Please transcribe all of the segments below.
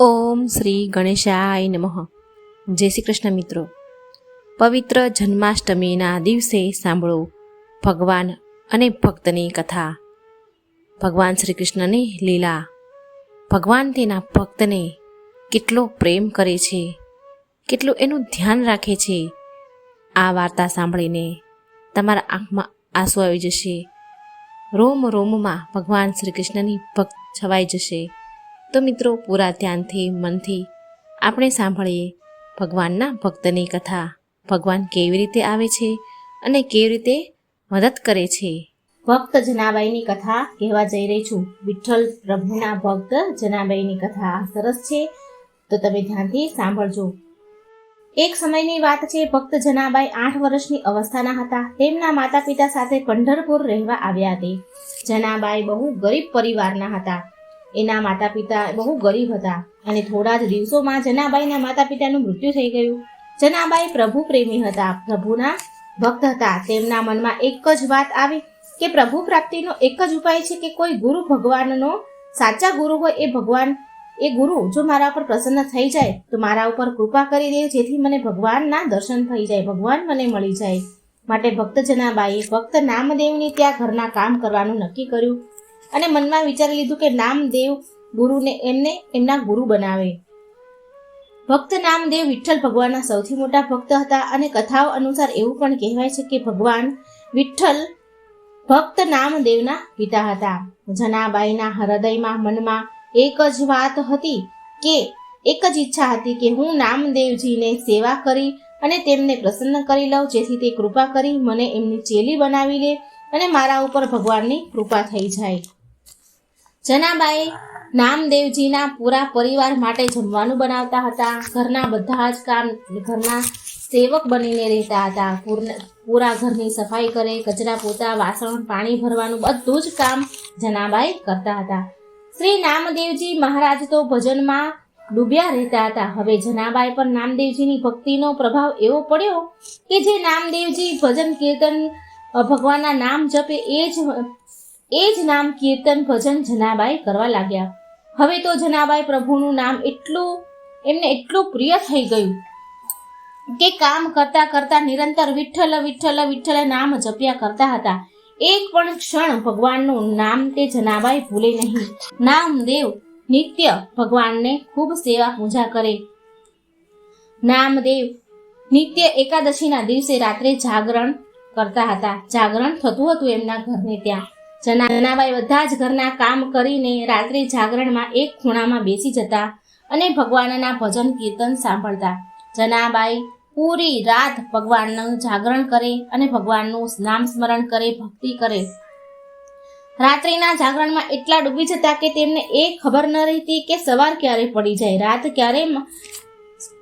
ઓમ શ્રી ગણેશાય નમઃ. જય શ્રી કૃષ્ણ મિત્રો. પવિત્ર જન્માષ્ટમીના દિવસે સાંભળો ભગવાન અને ભક્તની કથા. ભગવાન શ્રી કૃષ્ણની લીલા. ભગવાન તેના ભક્તને કેટલો પ્રેમ કરે છે, કેટલું એનું ધ્યાન રાખે છે. આ વાર્તા સાંભળીને તમારા આંખમાં આંસુ આવી જશે. રોમ રોમમાં ભગવાન શ્રી કૃષ્ણની ભક્ત છવાઈ જશે. તો મિત્રો, પૂરા ધ્યાનથી મનથી આપણે સાંભળીએ ભગવાનના ભક્તની કથા. ભગવાન કેવી રીતે આવે છે અને કેવી રીતે મદદ કરે છે. ભક્ત જનાબાઈની કથા કહેવા જઈ રહી છું. વિઠ્ઠલ પ્રભુના ભક્ત જનાબાઈની કથા સરસ છે, તો તમે ધ્યાનથી સાંભળજો. એક સમયની વાત છે. ભક્ત જનાબાઈ 8 વર્ષની અવસ્થાના હતા. તેમના માતા પિતા સાથે પંઢરપુર રહેવા આવ્યા હતા. જનાબાઈ બહુ ગરીબ પરિવારના હતા. એના માતા પિતા બહુ ગરીબ હતા અને થોડા જ દિવસોમાં જનાબાઈના માતા પિતાનું મૃત્યુ થઈ ગયું. જનાબાઈ પ્રભુ પ્રેમી હતા, પ્રભુના ભક્ત હતા. તેમના મનમાં એક જ વાત આવી કે પ્રભુ પ્રાપ્તિનો એક જ ઉપાય છે કે કોઈ ગુરુ ભગવાનનો સાચા ગુરુ હોય એ ભગવાન, એ ગુરુ જો મારા ઉપર પ્રસન્ન થઈ જાય તો મારા ઉપર કૃપા કરી દે, જેથી મને ભગવાનના દર્શન થઈ જાય, ભગવાન મને મળી જાય. માટે ભક્ત જનાબાઈએ ભક્ત નામદેવની ત્યાં ઘરના કામ કરવાનું નક્કી કર્યું અને મનમાં વિચારી લીધું કે નામદેવ ગુરુને એમના ગુરુ બનાવે. ભક્ત નામદેવ વિઠ્ઠલ ભગવાનના સૌથી મોટા ભક્ત હતા અને કથાઓ અનુસાર એવું પણ કહેવાય છે કે ભગવાન વિઠ્ઠલ ભક્ત નામદેવના પિતા હતા. જનાબાઈના હૃદયમાં મનમાં એક જ વાત હતી કે એક જ ઈચ્છા હતી કે હું નામદેવજીને સેવા કરી અને તેમને પ્રસન્ન કરી લઉં, જેથી તે કૃપા કરી મને એમની ચેલી બનાવી લે અને મારા ઉપર ભગવાનની કૃપા થઈ જાય. જનાબાઈ નામદેવજીના પૂરા પરિવાર માટે જમવાનું બનાવતા હતા. ઘરના બધા જ કામ ઘરના સેવક બનીને રહેતા હતા. પૂરા ઘરની સફાઈ કરે, કચરા પોતા, વાસણ, પાણી ભરવાનું બધું જ કામ જનાબાઈ કરતા હતા. શ્રી નામદેવજી મહારાજ તો ભજનમાં ડૂબ્યા રહેતા હતા. હવે જનાબાઈ પર નામદેવજીની ભક્તિનો પ્રભાવ એવો પડ્યો કે જે નામદેવજી ભજન કીર્તન ભગવાનના નામ જપે એ જ નામ કીર્તન ભજન જનાબાઈ કરવા લાગ્યા. હવે તો જનાબાઈ પ્રભુનું નામ એટલું પ્રિય થઈ ગયું કે કામ કરતા કરતા નિરંતર વિઠ્ઠલ વિઠ્ઠલ વિઠ્ઠલ નામ જપ્યા કરતા હતા. એક પણ ક્ષણ ભગવાનનું નામ તે જનાબાઈ ભૂલે નહીં. નામદેવ નિત્ય ભગવાનને ખૂબ સેવા પૂજા કરે. નામદેવ નિત્ય એકાદશીના દિવસે રાત્રે જાગરણ કરતા હતા. જાગરણ થતું હતું એમના ઘરને ત્યાં. જનાબાઈ બધા જ ઘરના કામ કરીને રાત્રે જાગરણમાં એક ખૂણામાં બેસી જતા અને ભગવાનના ભજન કીર્તન સાંભળતા. જનાબાઈ પૂરી રાત ભગવાનનું જાગરણ કરે અને ભગવાનનું નામ સ્મરણ કરે, ભક્તિ કરે. રાત્રિના જાગરણમાં એટલા ડૂબી જતા કે તેમને એ ખબર ન રહેતી કે સવાર ક્યારે પડી જાય, રાત ક્યારે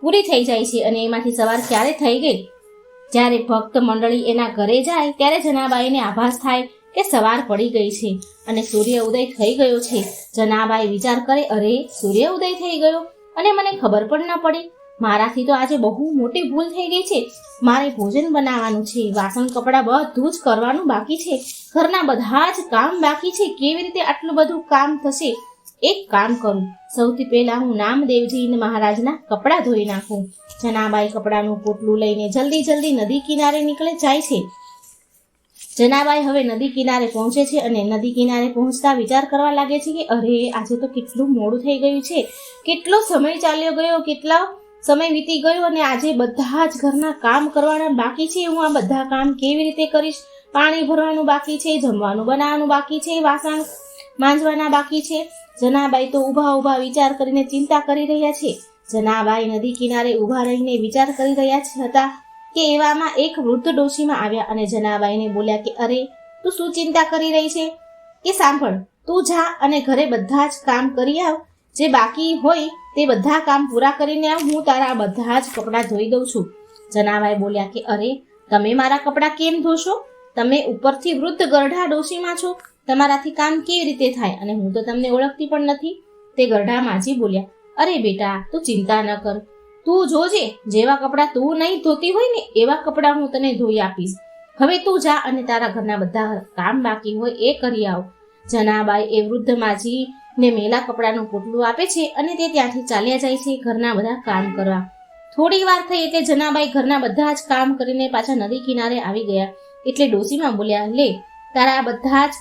પૂરી થઈ જાય છે અને એમાંથી સવાર ક્યારે થઈ ગઈ. જ્યારે ભક્ત મંડળી એના ઘરે જાય ત્યારે જનાબાઈને આભાસ થાય કે સવાર પડી ગઈ છે અને સૂર્ય ઉદય થઈ ગયો છે. જનાબાઈ વિચાર કરે, અરે સૂર્ય ઉદય થઈ ગયો અને મને ખબર પણ ન પડી. મારાથી તો આજે બહુ મોટી ભૂલ થઈ ગઈ છે. મારે ભોજન બનાવવાનું છે, વાસણ કપડાં બધું જ કરવાનું બાકી છે, ઘરના બધા જ કામ બાકી છે. કેવી રીતે આટલું બધું કામ થશે? એક કામ કરું, સૌથી પહેલા હું નામદેવજી મહારાજના કપડાં ધોઈ નાખું. જનાબાઈ કપડાનું પોટલું લઈને જલ્દી નદી કિનારે નીકળે જાય છે. જનાબાઈ હવે નદી કિનારે પહોંચે છે અને નદી કિનારે પહોંચતા વિચાર કરવા લાગે છે કે અરે આજે તો કેટલું મોડું થઈ ગયું છે, કેટલો સમય ચાલ્યો ગયો, કેટલો સમય વીતી ગયો અને આજે બધા જ ઘરના કામ કરવાના બાકી છે. હું આ બધા કામ કેવી રીતે કરીશ? પાણી ભરવાનું બાકી છે, જમવાનું બનાવવાનું બાકી છે, વાસણ માંજવાના બાકી છે. જનાબાઈ તો ઊભા વિચાર કરીને ચિંતા કરી રહ્યા છે. જનાબાઈ નદી કિનારે ઊભા રહીને વિચાર કરી રહ્યા હતા કે એવામાં એક વૃદ્ધ ડોશીમાં આવ્યા અને જનાબાઈને બોલ્યા કે અરે તું શું ચિંતા કરી રહી છે? કે સાંભળ, તું જા અને ઘરે બધા જ કામ કરી આવ, જે બાકી હોય તે બધા કામ પૂરા કરીને આવ, હું તારા બધા જ કપડાં ધોઈ દઉં છું. જનાબાઈ બોલ્યા કે અરે તમે મારા કપડાં કેમ ધોશો? તમે ઉપરથી વૃદ્ધ ગરઢા ડોશીમાં છો, તમારાથી કામ કેવી રીતે થાય? અને હું તો તમને ઓળખતી પણ નથી. તે ગરઢા માજી બોલ્યા, અરે બેટા તું ચિંતા ન કર, તું જોજે જેવા કપડાં તું નહીં ધોતી હોય ને એવા કપડાં હું તને ધોઈ આપીશ. હવે તું જા અને તારા ઘરના બધા કામ બાકી હોય એ કરી આવ. જનાબાઈ એ વૃદ્ધ માજી ને મેલા કપડાનું પોટલું આપે છે અને તે ત્યાંથી ચાલ્યા જાય છે ઘરના બધા કામ કરવા. થોડી વાર થઈ એટલે જનાબાઈ ઘરના બધા જ કામ કરીને પાછા નદી કિનારે આવી ગયા. એટલે ડોશીમાં બોલ્યા, લે તારા બધા જ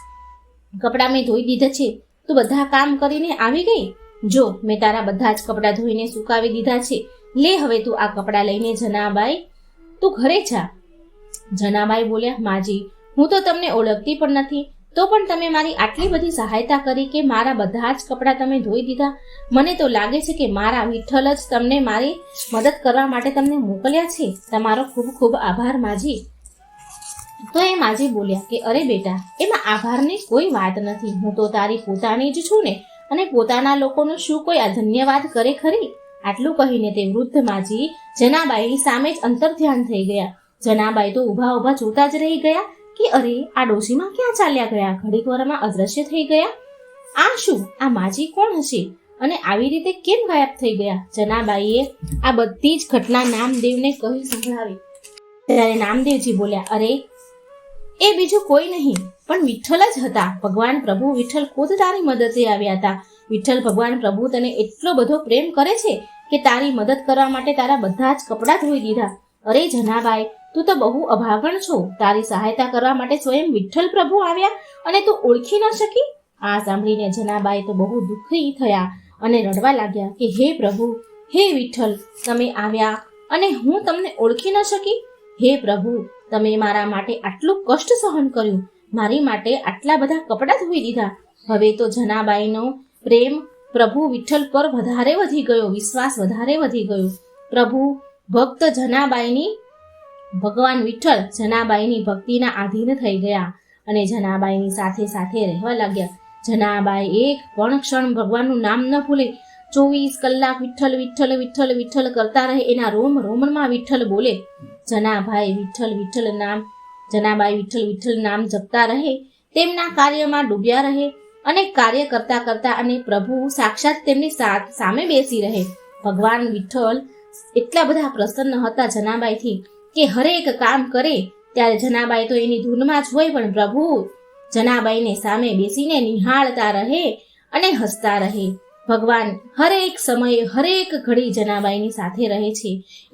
કપડાં મેં ધોઈ દીધા છે, તું બધા કામ કરીને આવી ગઈ. જો મેં તારા બધા જ કપડાં ધોઈને સુકાવી દીધા છે, લે હવે તું આ કપડાં લઈને જનાબાઈ તું ઘરે જા. જનાબાઈ બોલ્યા, માજી હું તો તમને ઓળખતી પણ નથી, તો પણ તમે મારી આટલી બધી સહાયતા કરી કે મારા બધા જ કપડાં તમે ધોઈ દીધા. મને તો લાગે છે કે મારા વિઠ્ઠલ જ તમને મારી મદદ કરવા માટે તમને મોકલ્યા છે. તમારો ખૂબ ખૂબ આભાર માજી. તો એ માજી બોલ્યા કે અરે બેટા, એમાં આભારની કોઈ વાત નથી. હું તો તારી પોતાની જ છું ને, અને પોતાના લોકોનું શું કોઈ આ ધન્યવાદ કરે ખરી? આટલું કહીને તે વૃદ્ધ માજી જનાબાઈની સામે જ અંતર્ધ્યાન થઈ ગયા. જનાબાઈ તો ઊભા ઊભા જોતા જ રહી ગયા કે અરે આ ડોશીમાં ક્યાં ચાલ્યા ગયા, ઘડીક વારમાં અદ્રશ્ય થઈ ગયા. આ શું, આ માજી કોણ હશે અને આવી રીતે કેમ ગાયબ થઈ ગયા? જનાબાઈએ આ બધી જ ઘટના નામદેવને કહી સંભળાવી. ત્યારે નામદેવજી બોલ્યા, અરે એ બીજું કોઈ નહીં પણ વિઠ્ઠલ જ હતા. ભગવાન પ્રભુ વિઠ્ઠલ ખુદ તારી મદદે આવ્યા હતા. વિઠ્ઠલ ભગવાન પ્રભુ તને એટલો બધો પ્રેમ કરે છે કે તારી મદદ કરવા માટે તારા બધા જ કપડાં ધોઈ દીધા. અરે જનાબાઈ, તું તો બહુ અભાગણ છો. તારી સહાયતા કરવા માટે સ્વયં વિઠ્ઠલ પ્રભુ આવ્યા અને તું ઓળખી ન શકી? આ સાંભળીને જનાબાઈ તો બહુ દુઃખી થયા અને રડવા લાગ્યા કે હે પ્રભુ, હે વિઠ્ઠલ, તમે આવ્યા અને હું તમને ઓળખી ન શકી. હે પ્રભુ, તમે મારા માટે આટલું કષ્ટ સહન કર્યું, મારી માટે આટલા બધા કપડાં ધોઈ દીધા. હવે તો જનાબાઈનો પ્રેમ પ્રભુ વિઠ્ઠલ પર વધારે વધી ગયો, વિશ્વાસ વધારે વધી ગયો. પ્રભુ ભક્ત જનાબાઈની ભગવાન વિઠ્ઠલ જનાબાઈની ભક્તિના આધીન થઈ ગયા અને જનાબાઈની સાથે સાથે રહેવા લાગ્યા. જનાબાઈ એક પણ ક્ષણ ભગવાનનું નામ ન ભૂલે. 24 કલાક વિઠ્ઠલ વિઠ્ઠલ વિઠ્ઠલ વિઠ્ઠલ કરતા રહે. એના રોમ રોમમાં વિઠ્ઠલ બોલે. જનાબાઈ વિઠ્ઠલ વિઠ્ઠલ નામ જપતા રહે. તેમના કાર્યમાં ડૂબ્યા રહે અને કાર્ય કરતા કરતા અને પ્રભુ સાક્ષાત તેમની સામે બેસી રહે. ભગવાન વિઠ્ઠલ એટલા બધા પ્રસન્ન હતા જનાબાઈથી કે હરેક કામ કરે ત્યારે જનાબાઈ તો એની ધૂનમાં જ હોય, પણ પ્રભુ જનાબાઈને સામે બેસીને નિહાળતા રહે અને હસતા રહે. ભગવાન હરેક સમયે હરેક ઘડી જનાબાઈની સાથે રહે છે.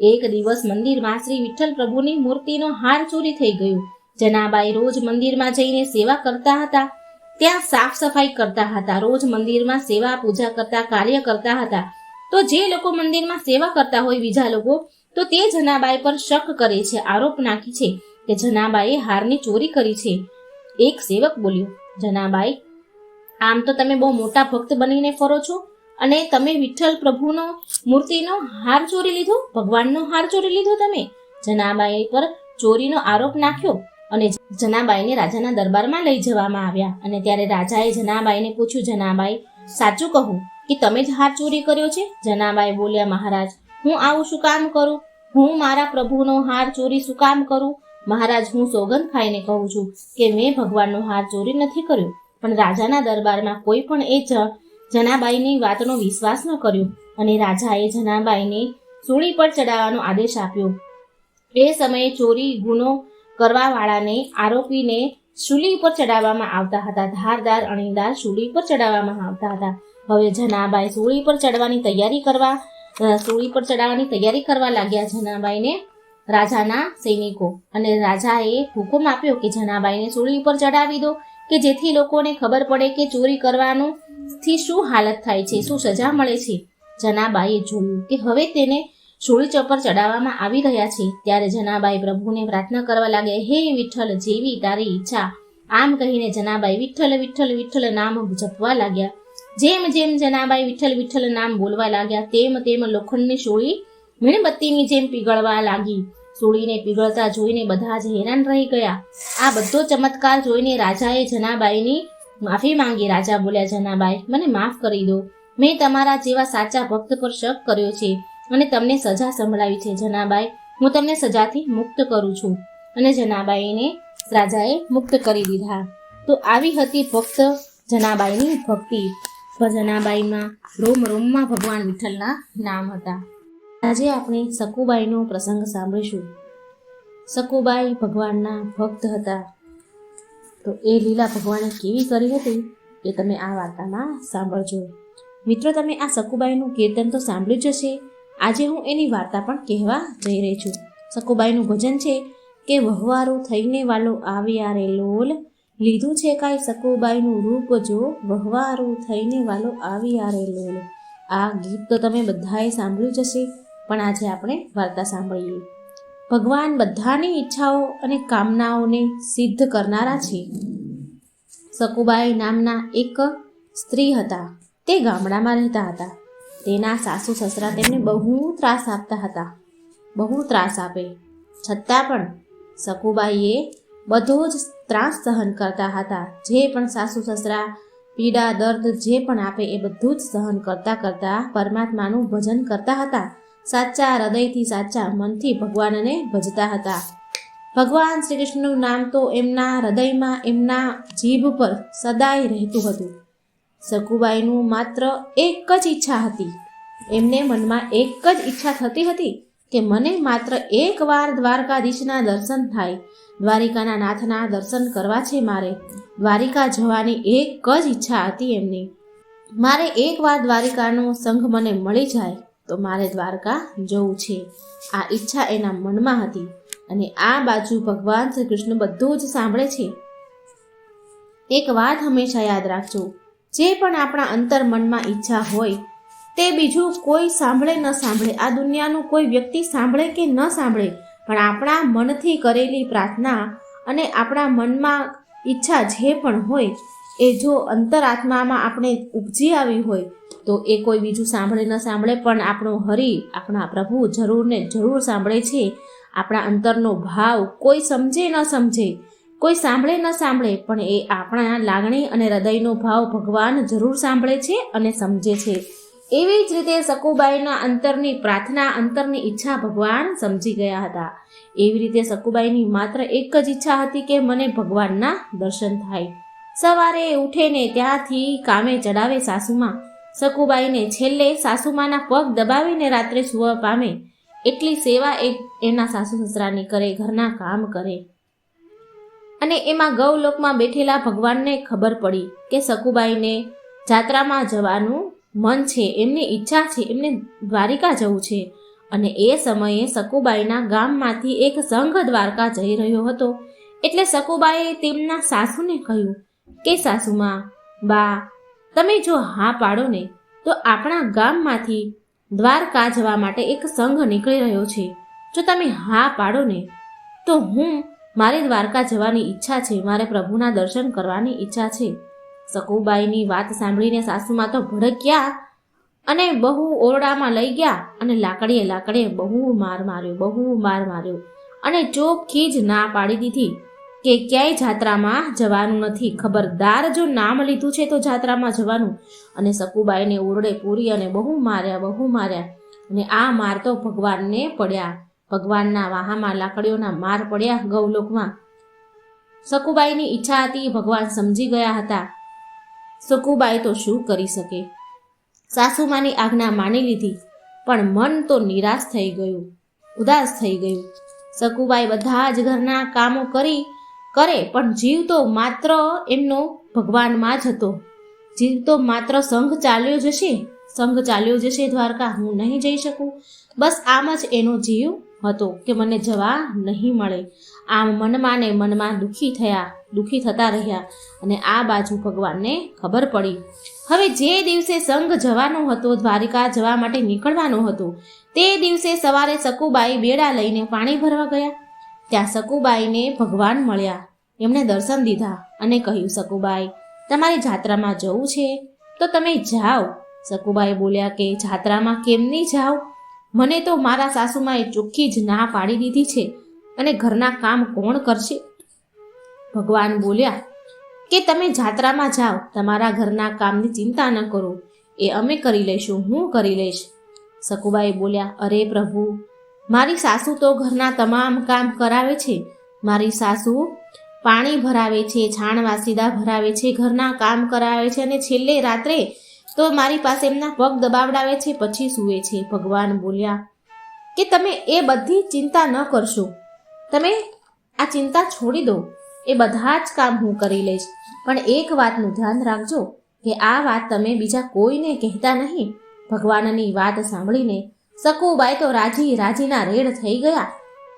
એક દિવસ મંદિરમાં શ્રી વિઠ્ઠલ પ્રભુની મૂર્તિનો હાર ચોરી થઈ ગયો. જનાબાઈ રોજ મંદિરમાં જઈને સેવા કરતા હતા, ત્યાં સાફ સફાઈ કરતા હતા, રોજ મંદિરમાં સેવા પૂજા કરતા કાર્ય કરતા હતા. તો જે લોકો મંદિરમાં સેવા કરતા હોય બીજા લોકો, તો તે જનાબાઈ પર શક કરે છે, આરોપ નાખે છે કે જનાબાઈએ હારની ચોરી કરી છે. એક સેવક બોલ્યો, જનાબાઈ, આમ તો તમે બહુ મોટા ભક્ત બનીને ફરો છો અને તમે વિઠ્ઠલ પ્રભુનો મૂર્તિનો હાર ચોરી લીધો, ભગવાનનો હાર ચોરી લીધો તમે. જનાબાઈ પર ચોરીનો આરોપ નાખ્યો અને જનાબાઈને રાજાના દરબારમાં લઈ જવામાં આવ્યા. અને ત્યારે રાજાએ જનાબાઈને પૂછ્યું, જનાબાઈ, સાચું કહું કે તમે જ હાર ચોરી કર્યો છે? જનાબાઈ બોલ્યા, મહારાજ, હું આવું શું કામ કરું? હું મારા પ્રભુનો હાર ચોરી શું કામ કરું? મહારાજ, હું સોગંદ ખાઈને કહું છું કે મેં ભગવાનનો હાર ચોરી નથી કર્યો. પણ રાજાના દરબારમાં કોઈ પણ એ જનાબાઈની વાતનો વિશ્વાસ ન કર્યો અને રાજાએ જનાબાઈને સૂળી પર ચડાવવાનો આદેશ આપ્યો. એ સમયે ચોરી ગુનો કરવાવાળાને આરોપીને શૂલી ઉપર ચડાવવામાં આવતા હતા. ધારદાર અણીદાર શૂલી પર ચડાવવામાં આવતા હતા. હવે જનાબાઈ સૂળી પર ચડાવવાની તૈયારી કરવા લાગ્યા. જનાબાઈને રાજાના સૈનિકો અને રાજાએ હુકમ આપ્યો કે જનાબાઈને સૂળી ઉપર ચડાવી દો કે જેથી લોકોને ખબર પડે કે ચોરી કરવાનું થી શું હાલત થાય છે, શું સજા મળે છે. જનાબાઈએ જોયું કે હવે તેને સૂળી પર ચડાવવામાં આવી રહ્યા છે. ત્યારે જનાબાઈ પ્રભુને પ્રાર્થના કરવા લાગ્યા, હે વિઠ્ઠલ, જેવી તારી ઈચ્છા. આમ કહીને જનાબાઈ વિઠ્ઠલ વિઠ્ઠલ વિઠ્ઠલ નામ જપવા લાગ્યા. જેમ જેમ જનાબાઈ વિઠ્ઠલ વિઠ્ઠલ નામ બોલવા લાગ્યા તેમ તેમ લોખંડની સૂળી મીણબત્તીની જેમ પીગળવા લાગી. સૂળીને પીગળતા જોઈને બધા જ હેરાન રહી ગયા. આ બધો ચમત્કાર જોઈને રાજાએ જનાબાઈની માફી માંગી. રાજા બોલ્યા, જનાબાઈ, મને માફ કરી દો. મેં તમારા જેવા સાચા ભક્ત પર શક કર્યો છે અને તમને સજા સંભળાવી છે. જનાબાઈ, હું તમને સજાથી મુક્ત કરું છું. અને જનાબાઈને રાજાએ મુક્ત કરી દીધા. તો આવી હતી ભક્ત જનાબાઈની ભક્તિ. જનાબાઈમાં રોમ રોમમાં ભગવાન વિઠ્ઠલના નામ હતા. આજે આપણે સકુબાઈનો પ્રસંગ સાંભળીશું. સકુબાઈ ભગવાનના ભક્ત હતા. તો એ લીલા ભગવાને કેવી કરી હતી એ તમે આ વાર્તામાં સાંભળજો. મિત્રો, તમે આ સકુબાઈનું કીર્તન તો સાંભળ્યું જ હશે. આજે હું એની વાર્તા પણ કહેવા જઈ રહી છું. સકુબાઈનું ભજન છે કે વહવારું થઈને વાલો આવ્યા રે લોલ, લીધું છે કાંઈ સકુબાઈનું રૂપ જો, વહવારું થઈને વાલો આવ્યા રે લોલ. આ ગીત તો તમે બધાએ સાંભળ્યું જ હશે, પણ આજે આપણે વાર્તા સાંભળીએ. ભગવાન બધાની ઈચ્છાઓ અને કામનાઓને સિદ્ધ કરનારા છે. સકુબાઈ નામના એક સ્ત્રી હતા. તે ગામડામાં રહેતા હતા. તેના સાસુ સસરા તેમને બહુ ત્રાસ આપતા હતા. બહુ ત્રાસ આપે છતાં પણ સકુબાઈએ બધો જ ત્રાસ સહન કરતા હતા. જે પણ સાસુ સસરા પીડા દર્દ જે પણ આપે એ બધું જ સહન કરતા કરતા પરમાત્માનું ભજન કરતા હતા. સાચા હૃદયથી સાચા મનથી ભગવાનને ભજતા હતા. ભગવાન શ્રી કૃષ્ણનું નામ તો એમના હૃદયમાં, એમના જીભ પર સદાય રહેતું હતું. સકુબાઈનું માત્ર એક જ ઈચ્છા હતી. એમને મનમાં એક જ ઈચ્છા થતી હતી કે મને માત્ર એકવાર દ્વારકાધીશના દર્શન થાય, દ્વારિકાના નાથના દર્શન કરવા છે મારે. દ્વારિકા જવાની એક જ ઈચ્છા હતી એમની. મારે એકવાર દ્વારિકાનો સંઘ મને મળી જાય તો મારે દ્વારકા જવું છે. આ ઈચ્છા એના મનમાં હતી. અને આ બાજુ ભગવાન શ્રી કૃષ્ણ બધું જ સાંભળે છે. એક વાત હંમેશા યાદ રાખજો, જે પણ આપણા અંતર મનમાં ઈચ્છા હોય તે બીજું કોઈ સાંભળે ન સાંભળે, આ દુનિયાનું કોઈ વ્યક્તિ સાંભળે કે ન સાંભળે, પણ આપણા મનથી કરેલી પ્રાર્થના અને આપણા મનમાં ઈચ્છા જે પણ હોય એ જો અંતરાત્મામાં આપણે ઉપજી આવી હોય તો એ કોઈ બીજું સાંભળે ન સાંભળે, પણ આપણો હરિ, આપણા પ્રભુ જરૂર ને જરૂર સાંભળે છે. આપણા અંતરનો ભાવ કોઈ સમજે ન સમજે, કોઈ સાંભળે ન સાંભળે, પણ એ આપણા લાગણી અને હૃદયનો ભાવ ભગવાન જરૂર સાંભળે છે અને સમજે છે. એવી જ રીતે સકુબાઈના અંતરની પ્રાર્થના, અંતરની ઈચ્છા ભગવાન સમજી ગયા હતા. એવી રીતે સકુબાઈની માત્ર એક જ ઈચ્છા હતી કે મને ભગવાનના દર્શન થાય. સવારે ઉઠે ને ત્યાંથી કામે ચડાવે સાસુમાં. સકુબાઈને છેલ્લે સાસુમાના પગ દબાવીને રાત્રે સૂવા પામે એટલી સેવા એના સાસુ સસરાની કરે, ઘરના કામ કરે. અને એમાં ગૌલોકમાં બેઠેલા ભગવાનને ખબર પડી કે સકુબાઈને જાત્રામાં જવાનું મન છે, એમની ઈચ્છા છે, એમને દ્વારિકા જવું છે. અને એ સમયે સકુબાઈના ગામમાંથી એક સંઘ દ્વારકા જઈ રહ્યો હતો. એટલે સકુબાઈએ તેમના સાસુને કહ્યું કે સાસુમાં, બા, તમે જો હા પાડો ને તો આપણા ગામમાંથી દ્વારકા જવા માટે એક સંઘ નીકળી રહ્યો છે. જો તમે હા પાડો ને તો મારે દ્વારકા જવાની ઈચ્છા છે, મારે પ્રભુના દર્શન કરવાની ઈચ્છા છે. સકુબાઈની વાત સાંભળીને સાસુમાં તો ભડક્યા અને બહુ ઓરડામાં લઈ ગયા અને લાકડીએ બહુ માર માર્યો અને ચોખ્ખી જ ના પાડી દીધી કે ક્યાંય જાત્રામાં જવાનું નથી. ખબરદાર, જો નામ લીધું છે તો જાત્રામાં જવાનું. અને સકુબાઈને ઓરડે પૂરી અને બહુ માર્યા. અને આ માર તો ભગવાનને પડ્યા. ભગવાનના વાહામાં લાકડીઓના માર પડ્યા ગૌલોકમાં. સકુબાઈની ઈચ્છા હતી, ભગવાન સમજી ગયા હતા. સકુબાઈ તો શું કરી શકે? સાસુમાની આજ્ઞા માની લીધી, પણ મન તો નિરાશ થઈ ગયું, ઉદાસ થઈ ગયું. સકુબાઈ બધા જ ઘરના કામો કરે, પણ જીવ તો માત્ર એમનો ભગવાનમાં જ હતો. જીવ તો માત્ર સંઘ ચાલ્યો જશે દ્વારકા, હું નહીં જઈ શકું. બસ આમ જ એનો જીવ હતો કે મને જવા નહીં મળે. આમ મનમાં ને મનમાં દુઃખી થતા રહ્યા. અને આ બાજુ ભગવાનને ખબર પડી. હવે જે દિવસે સંઘ જવાનો હતો, દ્વારિકા જવા માટે નીકળવાનો હતો, તે દિવસે સવારે સકુબાઈ બેડા લઈને પાણી ભરવા ગયા. ત્યાં સકુબાઈને ભગવાન મળ્યા. એમણે દર્શન દીધા અને કહ્યું, સકુબાઈ, તમારી જાત્રામાં જવું છે તો તમે જાઓ. સકુબાઈ બોલ્યા કે જાત્રામાં કેમ નહીં જાઓ? મને તો મારા સાસુમાએ ચોખ્ખી જ ના પાડી દીધી છે અને ઘરના કામ કોણ કરશે? ભગવાન બોલ્યા કે તમે જાત્રામાં જાઓ, તમારા ઘરના કામની ચિંતા ન કરો, એ અમે કરી લઈશું, હું કરી લઈશ. સકુબાઈ બોલ્યા, અરે પ્રભુ, મારી સાસુ તો ઘરના તમામ કામ કરાવે છે. મારી સાસુ પાણી ભરાવે છે, છાણ વાસીદા ભરાવે છે, ઘરના કામ કરાવે છે અને છેલ્લે રાત્રે તો મારી પાસે એમના પગ દબાવડાવે છે, પછી સૂવે છે. ભગવાન બોલ્યા કે તમે એ બધી ચિંતા ન કરશો, તમે આ ચિંતા છોડી દો, એ બધા જ કામ હું કરી લઈશ. પણ એક વાતનું ધ્યાન રાખજો કે આ વાત તમે બીજા કોઈને કહેતા નહીં. ભગવાનની વાત સાંભળીને સકુબાઈ તો રાજીના રેડ થઈ ગયા.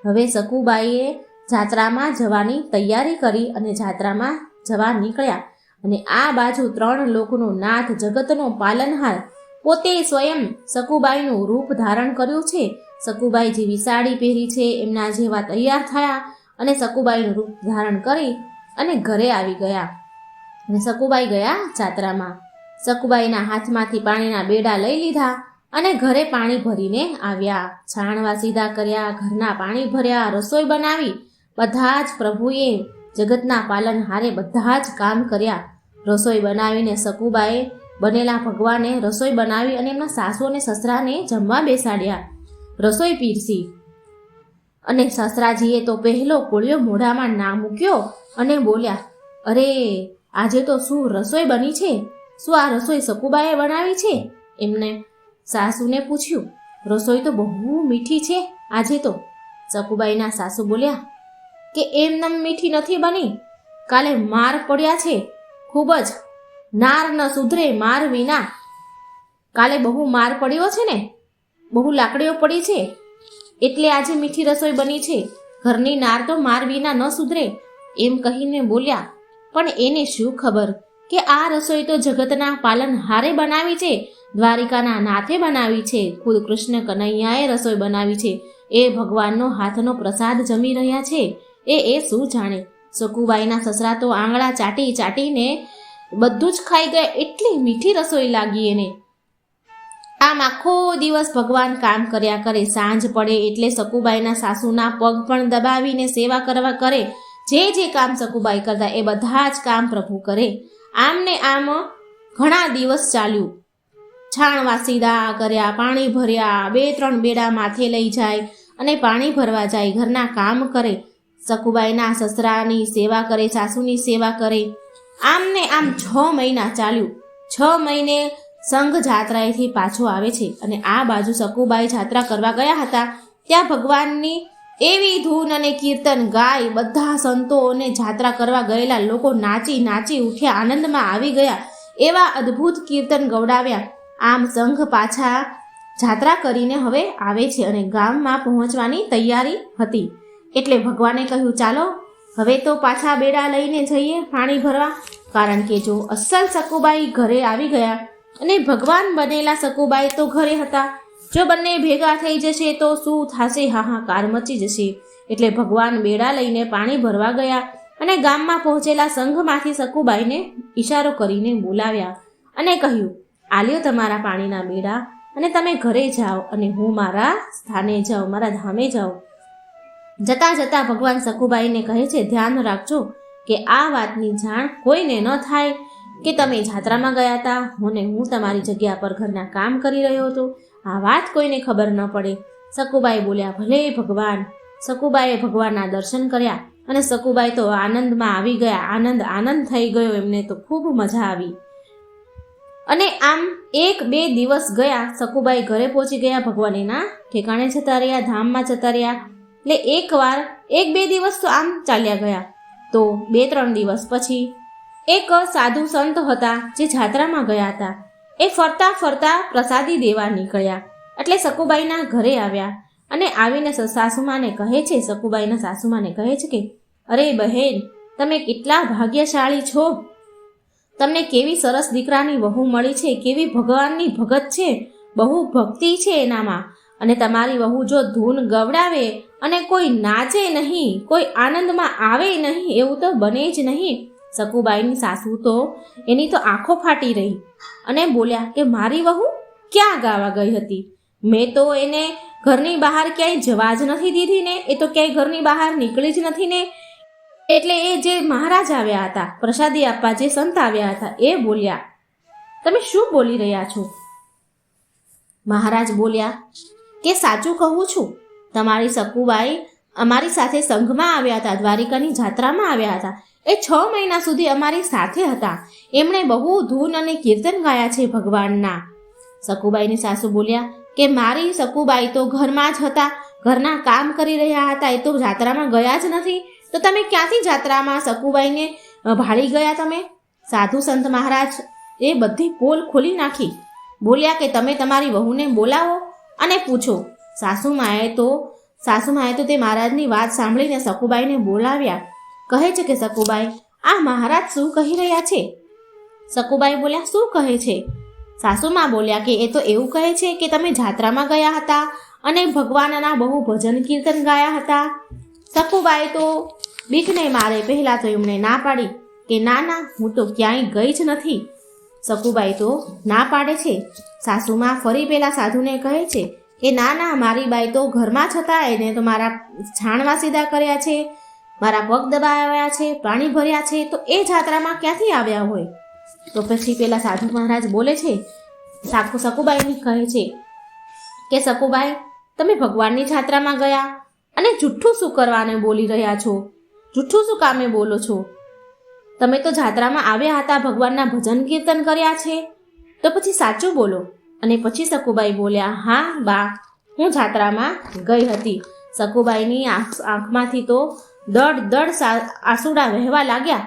હવે સકુબાઈએ જાત્રામાં જવાની તૈયારી કરી અને જાત્રામાં જવા નીકળ્યા. અને આ બાજુ 3 લોકનો નાથ, જગતનો પાલનહાર પોતે સ્વયં સકુબાઈનું રૂપ ધારણ કર્યું છે. સકુબાઈ જેવી સાડી પહેરી છે, એમના જેવા તૈયાર થયા અને સકુબાઈનું રૂપ ધારણ કરી અને ઘરે આવી ગયા. અને સકુબાઈ ગયા જાત્રામાં. સકુબાઈના હાથમાંથી પાણીના બેડા લઈ લીધા અને ઘરે પાણી ભરીને આવ્યા. છાણવા સીધા કર્યા, ઘરના પાણી ભર્યા, રસોઈ બનાવી. બધા જ પ્રભુએ, જગતના પાલનહારે બધા જ કામ કર્યા. રસોઈ બનાવીને સકુબાએ બનેલા ભગવાને રસોઈ બનાવી અને એમના સાસુ અને સસરાને જમવા બેસાડ્યા. રસોઈ પીરસી અને સસરાજીએ તો પહેલો કોળિયો મોઢામાં ના મૂક્યો અને બોલ્યા, અરે આજે તો શું રસોઈ બની છે? શું આ રસોઈ સકુબાએ બનાવી છે? એમને સાસુને પૂછ્યું, રસોઈ તો બહુ મીઠી છે આજે તો. સકુબાઈના સાસુ બોલ્યા કે એમનેમ મીઠી નથી બની, કાલે માર પડ્યા છે ખૂબ જ. નાર ન સુધરે માર વિના. કાલે બહુ માર પડ્યો છે ને, બહુ લાકડીઓ પડી છે એટલે આજે મીઠી રસોઈ બની છે. ઘરની નાર તો માર વિના ન સુધરે એમ કહીને બોલ્યા. પણ એને શું ખબર કે આ રસોઈ તો જગતના પાલનહારે બનાવી છે, દ્વારિકાના નાથે બનાવી છે, ખુદ કૃષ્ણ કનૈયાએ રસોઈ બનાવી છે. એ ભગવાનનો હાથનો પ્રસાદ જમી રહ્યા છે. એ શું જાણે. સકુબાઈના સસરા તો આંગળા ચાટીને બધું જ ખાઈ ગયા, એટલી મીઠી રસોઈ લાગી એને. આમ આખો દિવસ ભગવાન કામ કર્યા કરે. સાંજ પડે એટલે સકુબાઈના સાસુના પગ પણ દબાવીને સેવા કરવા કરે. જે કામ સકુબાઈ કરતા એ બધા જ કામ પ્રભુ કરે. આમ ને આમ ઘણા દિવસ ચાલ્યું. છાણવા સીધા કર્યા, પાણી ભર્યા, 2-3 બેડા માથે લઈ જાય અને પાણી ભરવા જાય, ઘરના કામ કરે. સકુબાઈના સસરાની સેવા કરે, સાસુની સેવા કરે. આમ ને આમ 6 મહિના ચાલ્યું. 6 મહિને સંઘ જાત્રાએથી પાછો આવે છે અને આ બાજુ સકુબાઈ જાત્રા કરવા ગયા હતા. ત્યાં ભગવાનની એવી ધૂન અને કીર્તન ગાય બધા સંતો અને જાત્રા કરવા ગયેલા લોકો નાચી ઉઠ્યા, આનંદમાં આવી ગયા. એવા અદ્ભુત કીર્તન ગવડાવ્યા. આમ સંઘ પાછા જાત્રા કરીને હવે આવે છે અને ગામમાં પહોંચવાની તૈયારી હતી. એટલે ભગવાને કહ્યું, ચાલો હવે તો પાછા બેડા લઈને જઈએ પાણી ભરવા. કારણ કે જો અસલ સકુબાઈ ઘરે આવી ગયા અને ભગવાન બનેલા સકુબાઈ તો ઘરે હતા. જો બંને ભેગા થઈ જશે તો શું થશે? હાહાકાર મચી જશે. એટલે ભગવાન બેડા લઈને પાણી ભરવા ગયા અને ગામમાં પહોંચેલા સંઘમાંથી સકુબાઈને ઈશારો કરીને બોલાવ્યા અને કહ્યું, આલ્યો તમારા પાણીના બેડા અને તમે ઘરે જાઓ અને હું મારા સ્થાને જાઉં, મારા ધામે જાઉં. જતા જતા ભગવાન સકુબાઈને કહે છે, ધ્યાન રાખજો કે આ વાતની જાણ કોઈને ન થાય કે તમે જાત્રામાં ગયા હતા અને હું તમારી જગ્યા પર ઘરના કામ કરી રહ્યો હતો. આ વાત કોઈને ખબર ન પડે. સકુબાઈ બોલ્યા, ભલે ભગવાન. સકુબાઈએ ભગવાનના દર્શન કર્યા અને સકુબાઈ તો આનંદમાં આવી ગયા. આનંદ થઈ ગયો એમને તો ખૂબ મજા આવી. અને આમ 1-2 દિવસ ગયા. સકુબાઈ ઘરે પહોંચી ગયા, ભગવાન એના ઠેકાણે જતા રહ્યા, ધામમાં જતા રહ્યા. એટલે 1-2 દિવસ તો આમ ચાલ્યા ગયા. તો 2-3 દિવસ પછી એક સાધુ સંત હતા જે જાત્રામાં ગયા હતા. એ ફરતા ફરતા પ્રસાદી દેવા નીકળ્યા. એટલે સકુબાઈના ઘરે આવ્યા અને આવીને સાસુમાને કહે છે, સકુબાઈના સાસુમાને કહે છે કે, અરે બહેન, તમે કેટલા ભાગ્યશાળી છો. તમને કેવી સરસ દીકરાની વહુ મળી છે, કેવી ભગવાનની ભગત છે, બહુ ભક્તિ છે એનામાં. અને તમારી વહુ જો ધૂન ગવડાવે અને કોઈ નાચે નહીં, કોઈ આનંદમાં આવે નહીં, એવું તો બને જ નહીં. સકુબાઈની સાસુ તો એની તો આંખો ફાટી રહી અને બોલ્યા કે મારી વહુ ક્યાં ગાવા ગઈ હતી? મેં તો એને ઘરની બહાર ક્યાંય જવા જ નથી દીધી ને, એ તો ક્યાંય ઘરની બહાર નીકળી જ નથી ને. એટલે એ જે મહારાજ આવ્યા હતા પ્રસાદી આપવા, જે સંત આવ્યા હતા, એ બોલ્યા, તમે શું બોલી રહ્યા છો? મહારાજ બોલ્યા કે સાચું કહું છું, તમારી સકુબાઈ અમારી સાથે સંઘમાં આવ્યા હતા, દ્વારિકાની જાત્રામાં આવ્યા હતા. એ 6 મહિના સુધી અમારી સાથે હતા. એમણે બહુ ધૂન અને કીર્તન ગાયા છે ભગવાનના. સકુબાઈની સાસુ બોલ્યા કે મારી સકુબાઈ તો ઘરમાં જ હતા, ઘરના કામ કરી રહ્યા હતા, એ તો જાત્રામાં ગયા જ નથી. તો તમે ક્યાંથી જાત્રામાં સકુબાઈને ભાળી ગયા તમે? સાધુ સંત મહારાજ એ બધી પોલ ખોલી નાખી. બોલ્યા કે તમે તમારી વહુને બોલાવો અને પૂછો. સાસુમાએ તો તે મહારાજની વાત સાંભળીને સકુબાઈને બોલાવ્યા. કહે છે કે સકુબાઈ, આ મહારાજ શું કહી રહ્યા છે? સકુબાઈ બોલ્યા, શું કહે છે? સાસુમા બોલ્યા કે એ તો એવું કહે છે કે તમે જાત્રામાં ગયા હતા અને ભગવાનના બહુ ભજન કીર્તન ગાયા હતા. સકુબાઈ તો બીકને મારે પહેલા તો એમણે ના પાડી કે ના, હું તો ક્યાંય ગઈ જ નથી. સકુબાઈ તો ના પાડે છે. સાસુમા ફરી પેલા સાધુને કહે છે કે ના, મારી બાઈ તો ઘરમાં જ હતા, એને તો મારા છાણવા સીધા કર્યા છે, મારા પગ દબાવ્યા છે, પાણી ભર્યા છે, તો એ જાત્રામાં ક્યાંથી આવ્યા હોય? તો પછી પેલા સાધુ મહારાજ બોલે છે, સકુબાઈને કહે છે કે સકુબાઈ, તમે ભગવાનની જાત્રામાં ગયા અને જુઠ્ઠું શું કરવાને બોલી રહ્યા છો? જુઠ્ઠું શું કામે બોલો છો? તમે તો જાત્રામાં આવ્યા હતા, ભગવાનના ભજન કીર્તન કર્યા છે, તો પછી સાચું બોલો. અને પછી સકુબાઈ બોલ્યા, હા બા, હું જાત્રામાં ગઈ હતી. સકુબાઈની આંખમાંથી તો દડ આંસુડા વહેવા લાગ્યા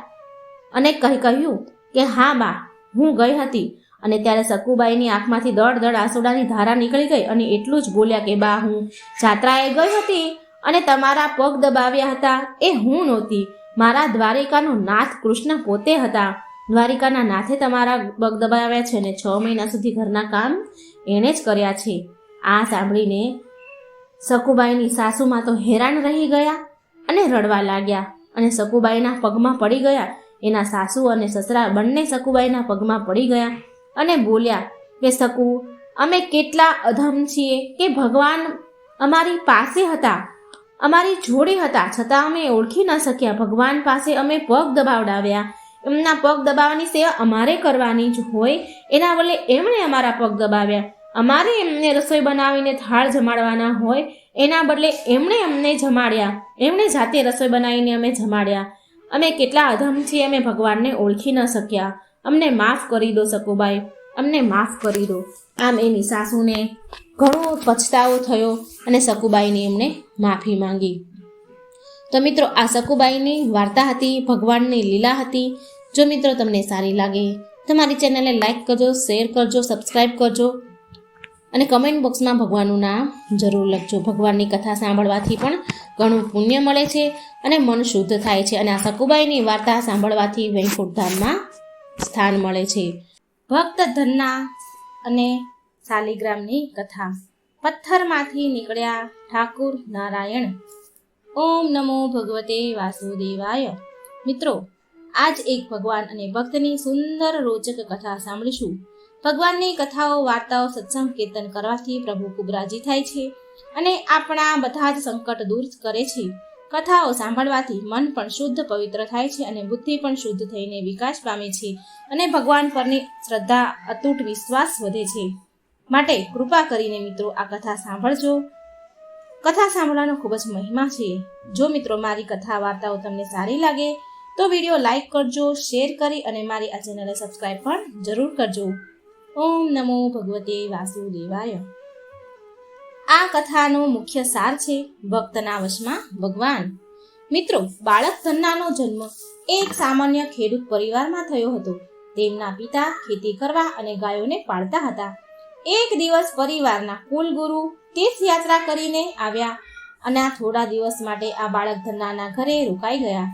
અને કહ્યું કે હા બા, હું ગઈ હતી. અને ત્યારે સકુબાઈની આંખમાંથી દડ આંસુડાની ધારા નીકળી ગઈ અને એટલું જ બોલ્યા કે બા, હું જાત્રાએ ગઈ હતી અને તમારા પગ દબાવ્યા હતા એ હું નહોતી, મારા દ્વારિકાનો નાથ કૃષ્ણ પોતે હતા. દ્વારિકાના નાથે તમારા પગ દબાવ્યા છે અને 6 મહિના સુધી ઘરના કામ એણે જ કર્યા છે. આ સાંભળીને સકુબાઈની સાસુમાં તો હેરાન રહી ગયા અને રડવા લાગ્યા અને સકુબાઈના પગમાં પડી ગયા. એના સાસુ અને સસરા બંને સકુબાઈના પગમાં પડી ગયા અને બોલ્યા કે સકુ, અમે કેટલા અધમ છીએ કે ભગવાન અમારી પાસે હતા, અમારી જોડે હતા, છતાં અમે ઓળખી ન શક્યા. ભગવાન પાસે અમે પગ દબાવડાવ્યા. એમના પગ દબાવવાની સેવા અમારે કરવાની જ હોય, એના બદલે એમણે અમારા પગ દબાવ્યા. અમારે એમને રસોઈ બનાવીને થાળ જમાડવાના હોય, એના બદલે એમણે અમને જમાડ્યા. એમણે જાતે રસોઈ બનાવીને અમે જમાડ્યા. અમે કેટલા અધમ છીએ, અમે ભગવાનને ઓળખી ન શક્યા. અમને માફ કરી દો સકુબાઈ, અમને માફ કરી દો. આમ એની સાસુને ઘણો પછતાવો થયો અને સકુબાઈની એમને માફી માંગી. તો મિત્રો, આ સકુબાઈની વાર્તા હતી, ભગવાનની લીલા હતી. જો મિત્રો તમને સારી લાગે તો મારી ચેનલને લાઈક કરજો, શેર કરજો, સબસ્ક્રાઈબ કરજો અને કમેન્ટ બોક્સમાં ભગવાનનું નામ જરૂર લખજો. ભગવાનની કથા સાંભળવાથી પણ ઘણું પુણ્ય મળે છે અને મન શુદ્ધ થાય છે. અને આ સકુબાઈની વાર્તા સાંભળવાથી વૈકુંઠ ધામમાં સ્થાન મળે છે. ભક્ત ધન્ના અને શાલિગ્રામની કથા. પથ્થરમાંથી નીકળ્યા ઠાકુર નારાયણ. ઓમ નમો ભગવતે વાસુદેવાય. મિત્રો, આજ એક ભગવાન અને ભક્તની સુંદર રોચક કથા સાંભળીશું. ભગવાનની કથાઓ, વાર્તાઓ, સત્સંગ, કીર્તન કરવાથી પ્રભુ ખૂબ રાજી થાય છે અને આપણા બધા જ સંકટ દૂર કરે છે. કથાઓ સાંભળવાથી મન પણ શુદ્ધ પવિત્ર થાય છે અને બુદ્ધિ પણ શુદ્ધ થઈને વિકાસ પામે છે અને ભગવાન પરની શ્રદ્ધા, અતૂટ વિશ્વાસ વધે છે. માટે કૃપા કરીને મિત્રો આ કથા સાંભળજો. કથા સાંભળવાનો ખૂબ જ મહિમા છે. જો મિત્રો મારી કથા વાર્તાઓ તમને સારી લાગે તો વિડીયો લાઈક કરજો, શેર કરી અને મારી આ ચેનલને સબસ્ક્રાઈબ પણ જરૂર કરજો. ઓમ નમો ભગવતે વાસુદેવાય. આ કથાનો મુખ્ય સાર છે ભક્તના વશમાં ભગવાન. મિત્રો, બાળક ધન્નાનો જન્મ એક સામાન્ય ખેડૂત પરિવારમાં થયો હતો. તેમના પિતા ખેતી કરવા અને ગાયોને પાળતા હતા. એક દિવસ પરિવારના કુલગુરુ તીર્થયાત્રા કરીને આવ્યા અને આ થોડા દિવસ માટે આ બાળક ધન્નાના ઘરે રોકાઈ ગયા.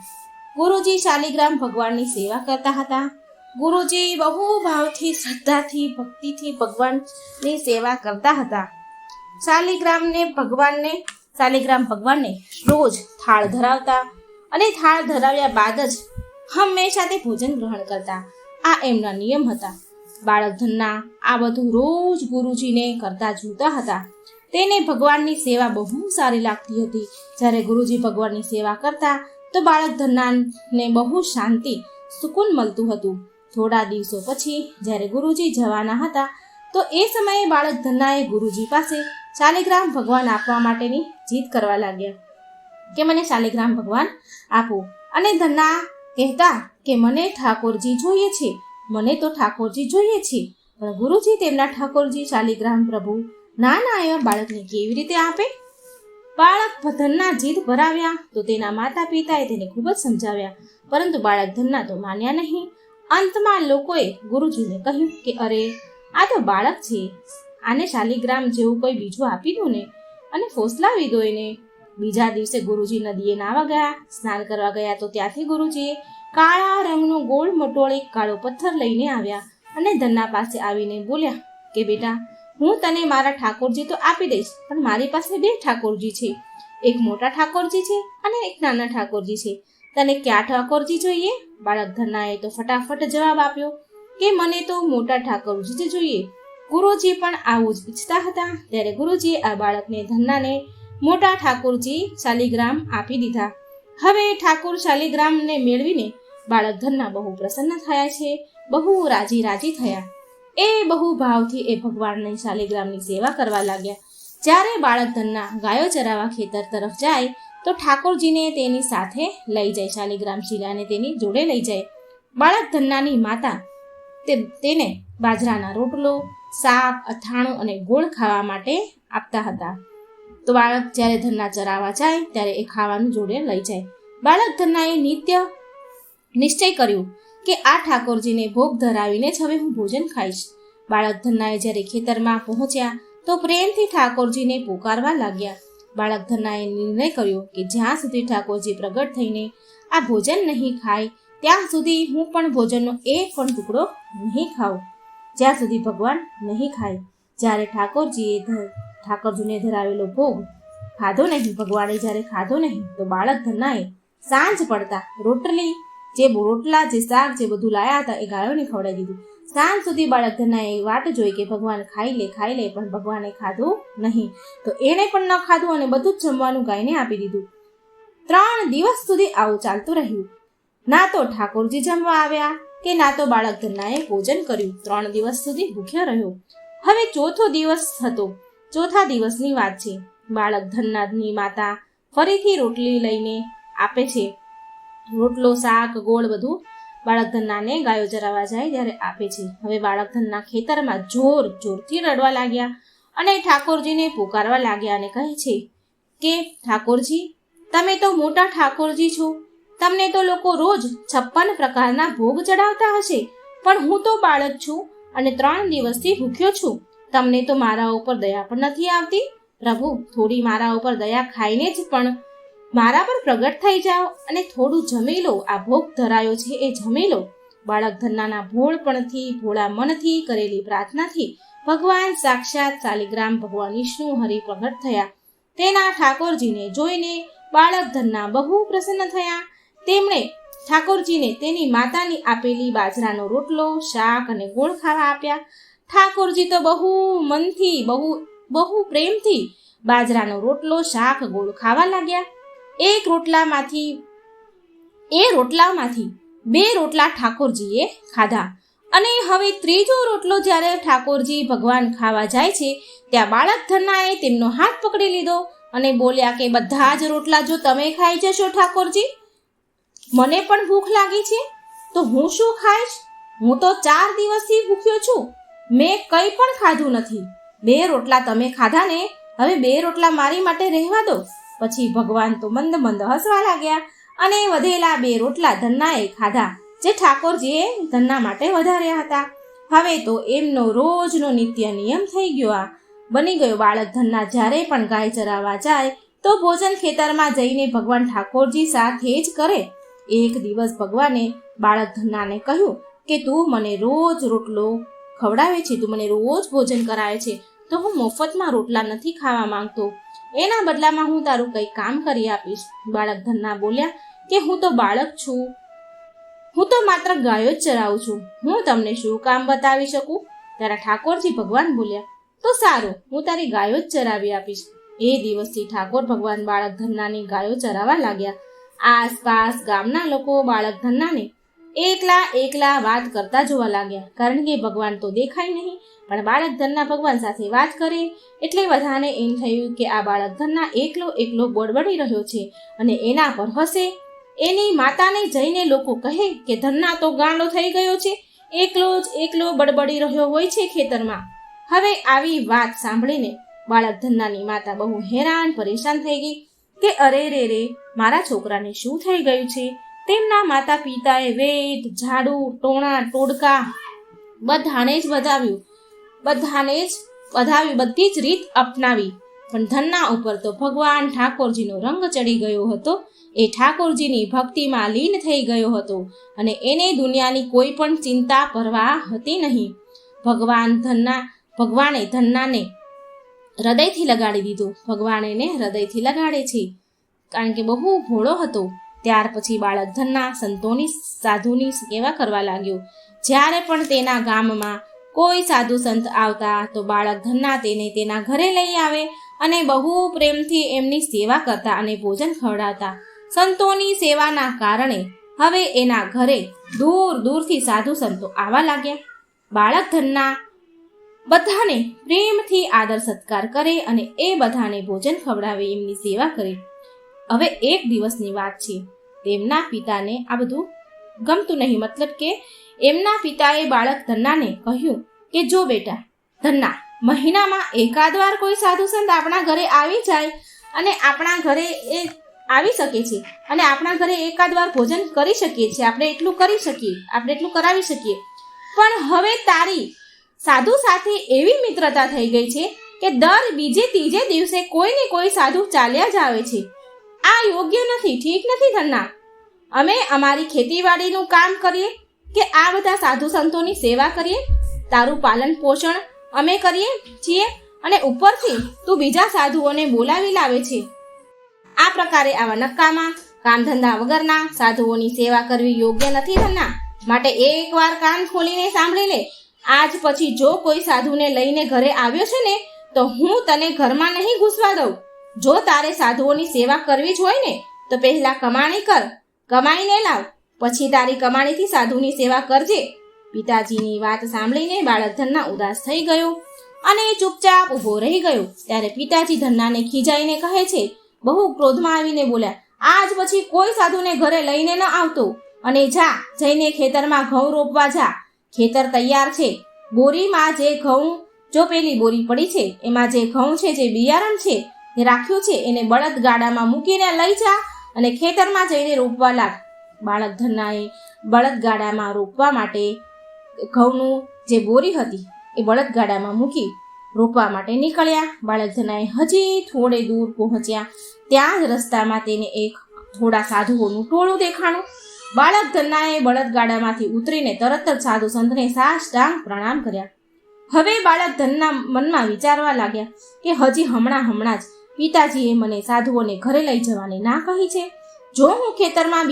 ગુરુજી શાલિગ્રામ ભગવાનની સેવા કરતા હતા. ગુરુજી બહુ ભાવથી, શ્રદ્ધાથી, ભક્તિથી ભગવાનની સેવા કરતા હતા. શાલિગ્રામ ભગવાનને રોજ થાળ ધરાવતા અને થાળ ધરાવ્યા બાદ જ હંમેશા તે ભોજન ગ્રહણ કરતા. આ એમના નિયમ હતા. બાળક ધન્ના આ બધું રોજ ગુરુજીને કરતા જોતા હતા. તેને ભગવાનની સેવા બહુ સારી લાગતી હતી. જ્યારે ગુરુજી ભગવાનની સેવા કરતા તો બાળક ધન્નાને બહુ શાંતિ, સુકૂન મળતું હતું. થોડા દિવસો પછી જ્યારે ગુરુજી જવાના હતા તો એ સમયે બાળક ધન્નાએ ગુરુજી પાસે શાલિગ્રામ ભગવાન આપવા માટેની જીદ કરવા લાગ્યા કે મને શાલિગ્રામ ભગવાન આપો. અને ધન્ના કહેતા કે મને ઠાકોરજી જોઈએ છે, મને તો ઠાકોરજી જોઈએ છે. પણ ગુરુજી તેમના ઠાકોરજી શાલિગ્રામ પ્રભુ ના એવા બાળકને કેવી રીતે આપે? બાળક ધન્ના જીદ ભરાવ્યા તો તેના માતા પિતાએ તેને ખૂબ જ સમજાવ્યા, પરંતુ બાળક ધન્ના તો માન્યા નહીં અંતમાં લોકોએ ગુરુજીને કહ્યું કે અરે, આ તો બાળક છે, આને શાલિગ્રામ જેવું કોઈ બીજું આપી દો ને અને ફોસલાવી દો એને. બીજા દિવસે ગુરુજી નદીએ નાવા ગયા. સ્નાન કરવા ગયા તો ત્યાંથી ગુરુજીએ કાળા રંગનો ગોળ મટોળ એક કાળો પથ્થર લઈને આવ્યા અને ધન્ના પાસે આવીને બોલ્યા કે બેટા, હું તને મારા ઠાકોરજી તો આપી દઈશ, પણ મારી પાસે બે ઠાકોરજી છે. એક મોટા ઠાકોરજી છે અને એક નાના ઠાકોરજી છે. તને ક્યાં ઠાકોરજી જોઈએ? બાળક ધન્નાએ તો ફટાફટ જવાબ આપ્યો કે મને તો મોટા ઠાકોરજી જ જોઈએ. ગુરુજી પણ આવું જ ઈચ્છતા હતા. ત્યારે ગુરુજીએ આ બાળકને ધન્નાને મોટા ઠાકોરજી શાલિગ્રામ આપી દીધા. હવે ઠાકોર શાલિગ્રામને મેળવીને બાળક ધન્ના બહુ પ્રસન્ન થયા છે, બહુ રાજી થયા. એ બહુ ભાવથી એ ભગવાનની શાલિગ્રામની સેવા કરવા લાગ્યા. જ્યારે બાળક ધન્ના ગાયો ચરાવવા ખેતર તરફ જાય તો ઠાકોરજીને તેની સાથે લઈ જાય, શાલિગ્રામ શિલાને તેની જોડે લઈ જાય. બાળક ધન્નાની માતા તેને બાજરાના રોટલો, શાક, અથાણું અને ગોળ ખાવા માટે આપતા હતા. તો બાળક જ્યારે ધન્ના ચરાવવા જાય ત્યારે એ ખાવાનું જોડે લઈ જાય. બાળક ધન્નાએ નિશ્ચય કર્યું કે આ ઠાકોરજીને ભોગ ધરાવીને જ હવે હું ભોજન ખાઈશ. બાળક ધન્નાએ જ્યારે ખેતરમાં પહોંચ્યા તો પ્રેમથી ઠાકોરજીને પોકારવા લાગ્યા. બાળક ધન્નાએ નિર્ણય કર્યો કે જ્યાં સુધી ઠાકોરજી પ્રગટ થઈને આ ભોજન નહીં ખાય ત્યાં સુધી હું પણ ભોજનનો એક પણ ટુકડો નહીં ખાઉં, જ્યાં સુધી ભગવાન નહીં ખાય. જ્યારે ઠાકોરજીને ધરાવેલો ભોગ ખાધો નહીં, ભગવાને જ્યારે ખાધો નહીં, તો બાળક ધન્નાએ સાંજ પડતા રોટલા, જે શાક, જે બધું લાયા હતા એ ગાયોને ખવડાવી દીધું. સાંજ સુધી બાળક ધન્નાએ વાટ જોઈ કે ભગવાન ખાઈ લે, પણ ભગવાને ખાધું નહીં. તો એણે પણ ન ખાધું અને બધું જ જમવાનું ગાયને આપી દીધું. 3 દિવસ સુધી આવું ચાલતું રહ્યું. ના તો ઠાકોરજી જમવા આવ્યા કે ના તો બાળક ધન્નાએ ભોજન કર્યું. 3 દિવસ સુધી ભૂખ્યો રહ્યો. હવે ચોથો દિવસ હતો. ચોથા દિવસની વાત છે. બાળક ધન્નાની માતા ફરીથી રોટલી લઈને આપે છે. રોટલો, શાક, ગોળ બધું બાળક ધન્નાને ગાયો ચરાવવા જાય ત્યારે આપે છે. હવે બાળક ધન્ના ખેતરમાં જોરથી રડવા લાગ્યા અને ઠાકોરજીને પુકારવા લાગ્યા અને કહે છે કે ઠાકોરજી, તમે તો મોટા ઠાકોરજી છો, તમને તો લોકો રોજ 56 પ્રકારના ભોગ ચડાવતા હશે, પણ હું તો બાળક છું અને 3 દિવસથી ભૂખ્યો છું. તમને તો મારા ઉપર દયા પણ નથી આવતી. પ્રભુ, થોડી મારા ઉપર દયા ખાઈને જ પણ મારા પર પ્રગટ થઈ જાઓ અને થોડું જમી લો. આ ભોગ ધરાયો છે એ જમી લો. બાળક ધન્નાના ભોળા મનથી કરેલી પ્રાર્થનાથી ભગવાન સાક્ષાત શાલિગ્રામ ભગવાન વિષ્ણુ હરિ પ્રગટ થયા. તેના ઠાકોરજીને જોઈને બાળક ધન્ના બહુ પ્રસન્ન થયા. તેમણે ઠાકોરજીને તેની માતાની આપેલી બાજરાનો રોટલો, શાક અને ગોળ ખાવા આપ્યા. ઠાકોરજી તો બહુ મનથી, બહુ પ્રેમથી બાજરાનો રોટલો, શાક, ગોળ ખાવા લાગ્યા. એ રોટલામાંથી 2 રોટલા ઠાકોરજીએ ખાધા અને હવે 3જો રોટલો જ્યારે ઠાકોરજી ભગવાન ખાવા જાય છે ત્યાં બાળક ધન્નાએ તેમનો હાથ પકડી લીધો અને બોલ્યા કે બધા જ રોટલા જો તમે ખાઈ જશો ઠાકોરજી, મને પણ ભૂખ લાગી છે તો હું શું ખાઈશ? હું તો 4 દિવસથી ભૂખ્યો છું, મેં કંઈ પણ ખાધું નથી. 2 રોટલા તમે ખાધા ને, હવે 2 રોટલા મારી માટે રહેવા દો. પછી ભગવાન તો મંદ હસવા લાગ્યા અને વધેલા 2 રોટલા ધન્નાએ ખાધા, જે ઠાકોરજીએ ધન્ના માટે વધાર્યા હતા. હવે તો એમનો રોજનો નિત્ય નિયમ થઈ ગયો બની ગયો. બાળક ધન્ના જ્યારે પણ ગાય ચરાવવા જાય તો ભોજન ખેતરમાં જઈને ભગવાન ઠાકોરજી સાથે જ કરે. એક દિવસ ભગવાને બાળક ધન્નાને કહ્યું કે તું મને રોજ રોટલો ખવડાવે છે, તું મને રોજ ભોજન કરાવે છે, તો હું મફતમાં રોટલા નથી ખાવા માંગતો, એના બદલામાં હું તારું કંઈ કામ કરી આપીશ. બાળક ધન્ના બોલ્યા કે હું તો બાળક છું, હું તો માત્ર ગાયો જ ચરાવું છું, હું તમને શું કામ બતાવી શકું? ત્યારે ઠાકોરજી ભગવાન બોલ્યા, તો સારું, હું તારી ગાયો જ ચરાવી આપીશ. એ દિવસથી ઠાકોર ભગવાન બાળક ધન્નાની ગાયો ચરાવવા લાગ્યા. આસપાસ ગામના લોકો બાળક ધન્નાને એકલા વાત કરતા જોવા લાગ્યા, કારણ કે ભગવાન તો દેખાય નહીં, પણ બાળક ધન્ના ભગવાન સાથે વાત કરે એટલે બધાને એમ થયું કે આ બાળક ધન્ના એકલો બડબડી રહ્યો છે અને એના પર હસે. એની માતાને જઈને લોકો કહે કે ધન્ના તો ગાંડો થઈ ગયો છે, એકલો બડબડી રહ્યો હોય છે ખેતરમાં. હવે આવી વાત સાંભળીને બાળક ધન્નાની માતા બહુ હેરાન પરેશાન થઈ ગઈ કે અરે રે, મારા છોકરાને શું થઈ ગયું છે? તેમના માતા પિતાએ વેદ, ઝાડુ, ટોણા, ટોડકા બધાને જ વધાવ્યું, બધી જ રીત અપનાવી. પણ ધનના ઉપર તો ભગવાન ઠાકોરજીનો રંગ ચડી ગયો હતો. એ ઠાકોરજીની ભક્તિમાં લીન થઈ ગયો હતો અને એને દુનિયાની કોઈ પણ ચિંતા પરવા હતી નહીં. ભગવાને ધન્નાને હૃદયથી લગાડી દીધું. ભગવાન એને હૃદયથી લગાડે છે કારણ કે બહુ ભોળો હતો. ત્યાર પછી બાળક ધન્ના સંતોની સાધુની સેવા કરવા લાગ્યો. જ્યારે પણ તેના ગામમાં કોઈ સાધુ સંત આવતા તો બાળક ધન્ના તેને તેના ઘરે લઈ આવે અને બહુ પ્રેમથી એમની સેવા કરતા અને ભોજન ખવડાવતા. સંતોની સેવાના કારણે હવે એના ઘરે દૂર દૂરથી સાધુ સંતો આવવા લાગ્યા. બાળક ધન્ના બધાને પ્રેમથી આદર સત્કાર કરે અને એ બધાને ભોજન ખવડાવે, એમની સેવા કરે. હવે એક દિવસની વાત છે. તેમના પિતાને આ બધું ગમતું નહીં. મતલબ કે એમના પિતાએ બાળક ધન્નાને કહ્યું કે જો બેટા ધન્ના, મહિનામાં એકાદ વાર કોઈ સાધુ સંત આપણા ઘરે આવી જાય અને આપણા ઘરે એ આવી શકે છે અને આપણા ઘરે એકાદ વાર ભોજન કરી શકીએ છીએ, આપણે એટલું કરાવી શકીએ. પણ હવે તારી સાધુ સાથે એવી મિત્રતા થઈ ગઈ છે કે દર બીજે ત્રીજે દિવસે કોઈ ને કોઈ સાધુ ચાલ્યા જ આવે છે. આ યોગ્ય નથી, ઠીક નથી ધન્ના. અમે અમારી ખેતીવાડીનું કામ કરીએ કે આ બધા સાધુ સંતોની સેવા કરીએ, તારું પાલન પોષણ અમે કરીએ છીએ અને ઉપરથી તું બીજા સાધુઓને બોલાવી લાવે છે. આ પ્રકારે આવા નકામા કામ ધંધા વગરના સાધુઓની સેવા કરવી યોગ્ય નથી ધન્ના. માટે એકવાર કાન ખોલીને સાંભળી લે. આજ પછી જો કોઈ સાધુને લઈને ઘરે આવ્યો છે ને તો હું તને ઘરમાં નહીં ઘૂસવા દઉં. જો તારે સાધુઓની સેવા કરવી જ હોય ને તો પહેલા કમાણી કર, કમાઈને લાવ, પછી તારી કમાણીથી સાધુની સેવા કરજે. પિતાજીની વાત સાંભળીને બાળક ધન્ના ઉદાસ થઈ ગયો અને ચૂપચાપ ઊભો રહી ગયો. ત્યારે પિતાજી ધન્નાને ખીજાઈને કહે છે, બહુ ક્રોધમાં આવીને બોલ્યા, આજ પછી કોઈ સાધુને ઘરે લઈને ન આવતો અને જઈને ખેતરમાં ઘઉં રોપવા જા. ખેતર તૈયાર છે. બોરીમાં જે ઘઉં, જો પેલી બોરી પડી છે એમાં જે ઘઉં છે, જે બિયારણ છે એ રાખ્યું છે, એને બળદ ગાડામાં મૂકીને લઈ જા અને ખેતરમાં જઈને રોપવા લાગ. બાળક ધન્નાએ બળદ ગાડામાં રોપવા માટે ઘઉંનું જે બોરી હતી એ બળદ ગાડામાં મૂકી રોપવા માટે નીકળ્યા. બાળક ધન્નાએ હજી થોડે દૂર પહોંચ્યા ત્યાં જ રસ્તામાં તેને એક થોડા સાધુઓનું ટોળું દેખાણું. બાળક ધન્નાએ બળદ ગાડામાંથી ઉતરીને તરત જ સાધુ સંતને સાષ્ટાંગ પ્રણામ કર્યા. હવે બાળક ધન્ના મનમાં વિચારવા લાગ્યા કે હજી હમણાં જ પિતાજીએ મને સાધુઓને ઘરે લઈ જવાની ના કહી છે. જો હું ખેતરમાં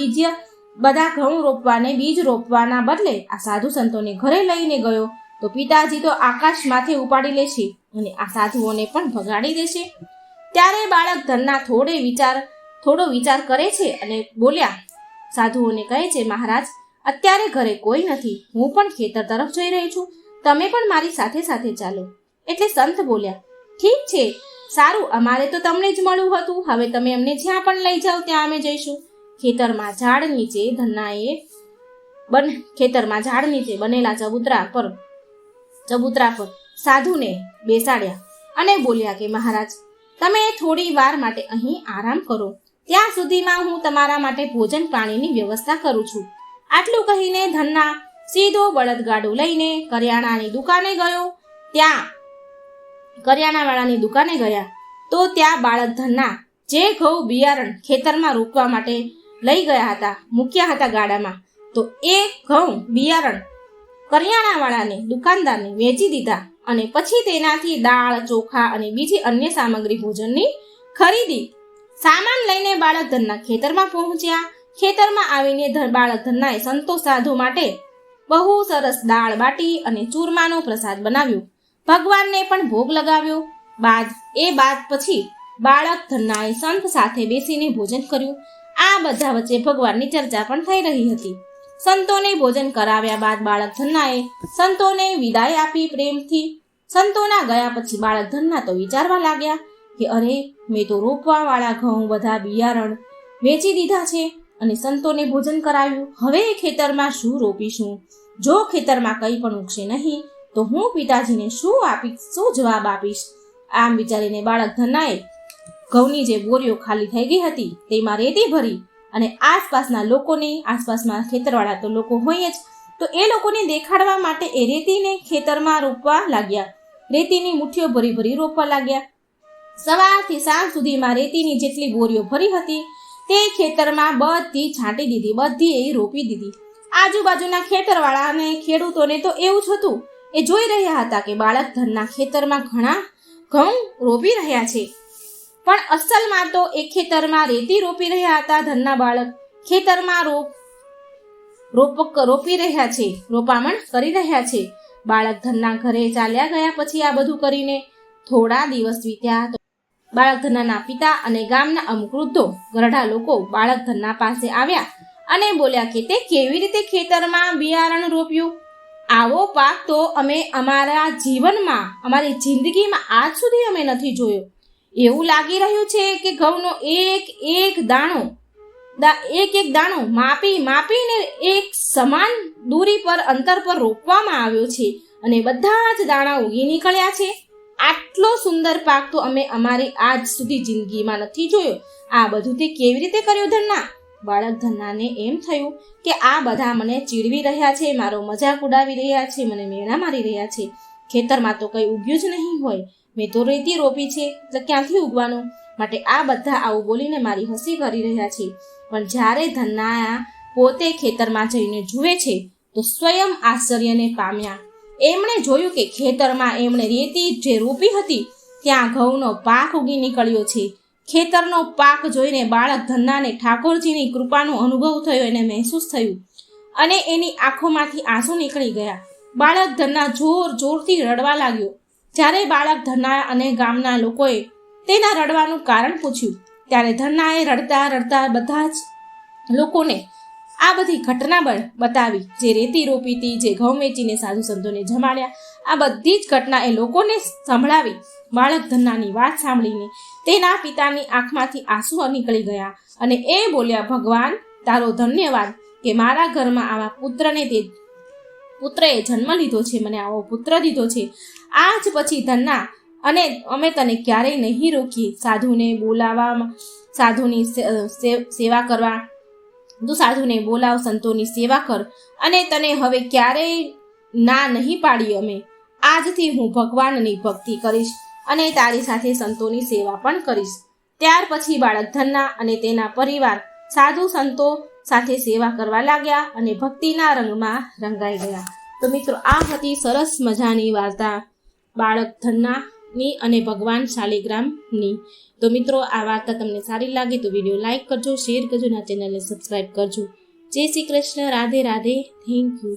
બધા ઘઉં રોપવાને બીજ રોપવાના બદલે આ સાધુ સંતોને ઘરે લઈને ગયો તો પિતાજી તો આકાશમાંથી ઉપાડી લેશે અને આ સાધુઓને પણ ભગાડી દેશે. ત્યારે બાળક ધન્ના થોડો વિચાર કરે છે અને બોલ્યા, સાધુઓને કહે છે, મહારાજ અત્યારે ઘરે કોઈ નથી, હું પણ ખેતર તરફ જઈ રહી છું, તમે પણ મારી સાથે સાથે ચાલો. એટલે સંત બોલ્યા, ઠીક છે, સારું, અમારે તો તમને જ મળવું હતું, હવે તમે અમને જ્યાં પણ લઈ જાઓ ત્યાં અમે જઈશું. ખેતરમાં ઝાડ નીચે બનેલા ચબૂતરા પર સાધુને બેસાડ્યા અને બોલ્યા કે મહારાજ તમે થોડી વાર માટે અહીં આરામ કરો, ત્યાં સુધીમાં હું તમારા માટે ભોજન પાણીની વ્યવસ્થા કરું છું. આટલું કહીને ધન્ના સીધો બળદગાડું લઈને કરિયાણાની દુકાને ગયો. કરિયાણાવાળાની દુકાને ગયા તો ત્યાં બાળક ધન્ના જે ઘઉં બિયારણ ખેતરમાં રોપવા માટે લઈ ગયા હતા, મૂક્યા હતા ગાડામાં, તો એ ઘઉં બિયારણ કરિયાણાવાળાને દુકાનદારને વેચી દીધા અને પછી તેનાથી દાળ, ચોખા અને બીજી અન્ય સામગ્રી ભોજનની ખરીદી સામાન લઈને બાળક ધન્ના ખેતરમાં પહોંચ્યા. ખેતરમાં આવીને બાળક ધન્નાએ સંતો સાધુ માટે બહુ સરસ દાળ બાટી અને ચૂરમાનો પ્રસાદ બનાવ્યો. ભગવાનને પણ ભોગ લગાવ્યો. બાદ પછી બાળક ધન્નાએ સંત સાથે બેસીને ભોજન કર્યું. આ બધા વચ્ચે ભગવાનની ચર્ચા પણ થઈ રહી હતી. સંતોને ભોજન કરાવ્યા બાદ બાળક ધન્નાએ સંતોને વિદાય આપી પ્રેમથી. સંતોના ગયા પછી બાળક ધન્ના તો વિચારવા લાગ્યા કે અરે, મેં તો રોપવાવાળા ઘઉં બધા બિયારણ વેચી દીધા છે અને સંતોને ભોજન કરાવ્યું. હવે ખેતરમાં શું રોપીશું? જો ખેતરમાં કંઈ પણ ઉગશે નહીં તો હું પિતાજીને શું જવાબ આપીશ? આમ વિચારીને બાળક ધન્નાએ ઘઉંની જે બોરીઓ ખાલી થઈ ગઈ હતી તેમાં રેતી ભરી અને આસપાસના લોકોને, આસપાસમાં ખેતરવાળા તો લોકો હોય જ, તો એ લોકોને દેખાડવા માટે એ રેતીને ખેતરમાં રોપવા લાગ્યા. રેતીની મુઠ્ઠીઓ ભરી ભરી રોપવા લાગ્યા. સવારથી સાંજ સુધીમાં રેતીની જેટલી બોરીઓ ભરી હતી તે ખેતરમાં બધી છાંટી દીધી, બધી એ રોપી દીધી. આજુબાજુના ખેતરવાળા અને ખેડૂતોને તો એવું જ હતું. એ જોઈ રહ્યા હતા કે બાળક ધનના ખેતરમાં ઘણા ઘઉં રોપી રહ્યા છે, પણ અસલમાં તો એ ખેતરમાં રેતી રોપી રહ્યા હતા. ધનના બાળક ખેતરમાં રોપી રહ્યા છે, રોપામણ કરી રહ્યા છે. બાળક ધનના ઘરે ચાલ્યા ગયા. પછી આ બધું કરીને થોડા દિવસ વીત્યા. બાળક ધનના પિતા અને ગામના અમુક વૃદ્ધો, ગરડા લોકો બાળક ધનના પાસે આવ્યા અને બોલ્યા કે તે કેવી રીતે ખેતરમાં બિયારણ રોપ્યું? આવો પાક તો અમે અમારા જીવનમાં, અમારી જિંદગીમાં આજ સુધી અમે નથી જોયો. એવું લાગી રહ્યું છે કે ઘઉંનો એક એક દાણો માપીને એક સમાન દૂરી પર અંતર પર રોપવામાં આવ્યો છે અને બધા જ દાણા ઉગી નીકળ્યા છે. આટલો સુંદર પાક તો અમે અમારી આજ સુધી જિંદગીમાં નથી જોયો. આ બધું તે કેવી રીતે કર્યું ધન્ના? બાળક ધન્નાને એમ થયું કે આ બધા મને ચીડવી રહ્યા છે, મારો મજાક ઉડાવી રહ્યા છે, મને મેણા મારી રહ્યા છે. ખેતરમાં તો કંઈ ઉગ્યું જ નહીં હોય. મેં તો રેતી રોપી છે, એટલે ક્યાંથી ઉગવાનું? માટે આ બધા આવું બોલીને મારી હસી કરી રહ્યા છે. પણ જ્યારે ધન્ના પોતે ખેતરમાં જઈને જુએ છે તો સ્વયં આશ્ચર્યને પામ્યા. એમણે જોયું કે ખેતરમાં એમણે રેતી જે રોપી હતી ત્યાં ઘઉંનો પાક ઉગી નીકળ્યો છે. ખેતરનો પાક જોઈને બાળક ધન્નાને ઠાકોરજીની કૃપાનો અનુભવ થયો, એને મહેસૂસ થયું અને એની આંખોમાંથી આંસુ નીકળી ગયા. બાળક ધન્ના જોર જોરથી રડવા લાગ્યો. જ્યારે બાળક ધન્ના અને ગામના લોકોએ તેના રડવાનું કારણ પૂછ્યું ત્યારે ધન્નાએ રડતા રડતા બધા જ લોકોને આ બધી ઘટના બતાવી. જે રેતી રોપી હતી, જે ઘઉં વેચીને સાધુ સંતોને જમાડ્યા, આ બધી જ ઘટના એ લોકોને સંભળાવી. બાળક ધન્નાની વાત સાંભળીને તેના પિતાની આંખમાંથી આંસુ નીકળી ગયા અને એ બોલ્યા, ભગવાન તારો ધન્યવાદ કે મારા ઘરમાં આવા પુત્રએ જન્મ લીધો છે, મને આવો પુત્ર દીધો છે. આજ પછી ધન્ના અને અમે તને ક્યારેય નહીં રોકીએ. સાધુને બોલાવવા, સાધુની સેવા કરવા, તું સાધુને બોલાવ, સંતોની સેવા કર અને તને હવે ક્યારેય ના નહીં પાડી. અમે આજથી હું ભગવાનની ભક્તિ કરીશ અને તારી સાથે સંતોની સેવા પણ કરીશ. ત્યાર પછી બાળક ધન્ના અને તેના પરિવાર સાધુ સંતો સાથે સેવા કરવા લાગ્યા અને ભક્તિના રંગમાં રંગાઈ ગયા. તો મિત્રો, આ હતી સરસ મજાની વાર્તા બાળક ધન્નાની અને ભગવાન શાલિગ્રામની. તો મિત્રો, આ વાર્તા તમને સારી લાગે તો વિડીયો લાઈક કરજો, શેર કરજો અને ચેનલને સબસ્ક્રાઈબ કરજો. જય શ્રી કૃષ્ણ. રાધે રાધે. Thank you.